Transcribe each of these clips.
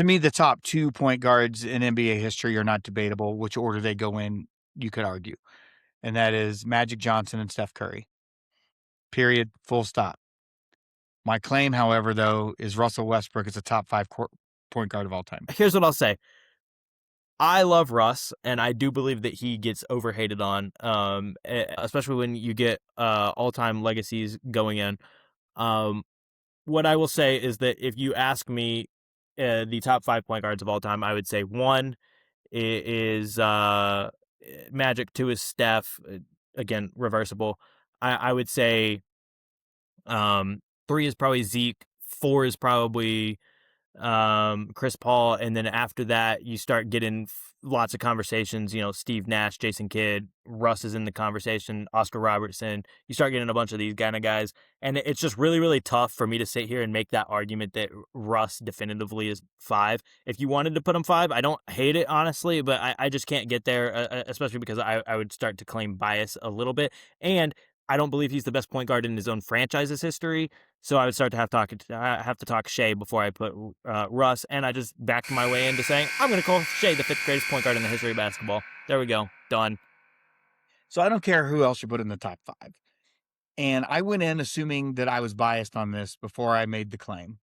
To me, the top 2 point guards in NBA history are not debatable. Which order they go in, you could argue. And that is Magic Johnson and Steph Curry. Period. Full stop. My claim, however, though, is Russell Westbrook is a top 5 point guard of all time. Here's what I'll say. I love Russ, and I do believe that he gets overhated on, especially when you get all-time legacies going in. What I will say is that if you ask me the top 5 point guards of all time, I would say 1 is Magic, 2 is Steph, again, reversible. I would say 3 is probably Zeke, 4 is probably Chris Paul, and then after that you start getting lots of conversations, Steve Nash, Jason Kidd, Russ is in the conversation, Oscar Robertson. You start getting a bunch of these kind of guys, and it's just really, really tough for me to sit here and make that argument that Russ definitively is 5. If you wanted to put him 5, I don't hate it, honestly, but I just can't get there, especially because I would start to claim bias a little bit, and I don't believe he's the best point guard in his own franchise's history. So I would start to have to talk Shea before I put Russ, and I just backed my way into saying I'm going to call Shea the 5th greatest point guard in the history of basketball. There we go, done. So I don't care who else you put in the top 5, and I went in assuming that I was biased on this before I made the claim.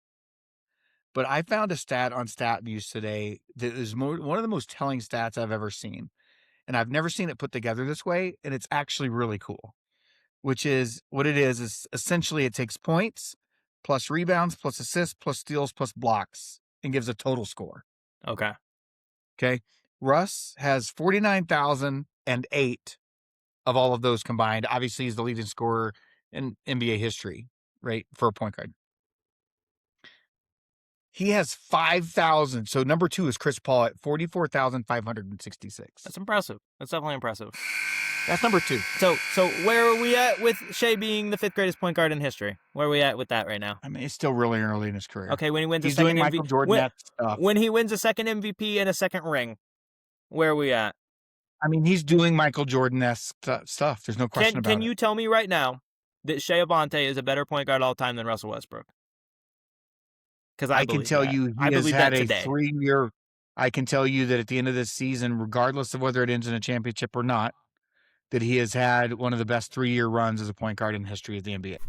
But I found a stat on StatMuse today that is one of the most telling stats I've ever seen, and I've never seen it put together this way, and it's actually really cool. Which is what it is essentially it takes points plus rebounds plus assists plus steals plus blocks and gives a total score. Okay. Russ has 49,008 of all of those combined. Obviously, he's the leading scorer in NBA history, right, for a point guard. He has 5,000. So number 2 is Chris Paul at 44,566. That's impressive. That's definitely impressive. That's number 2. So where are we at with Shea being the 5th greatest point guard in history? Where are we at with that right now? I mean, it's still really early in his career. Okay, when he wins He's a second doing Michael Jordan stuff. When he wins a second MVP and a second ring, where are we at? I mean, he's doing Michael Jordan-esque stuff. There's no question about it. Can you tell me right now that Shea Abante is a better point guard all time than Russell Westbrook? Because I can tell you he has had a 3-year. I can tell you that at the end of this season, regardless of whether it ends in a championship or not, that he has had one of the best 3-year runs as a point guard in the history of the NBA.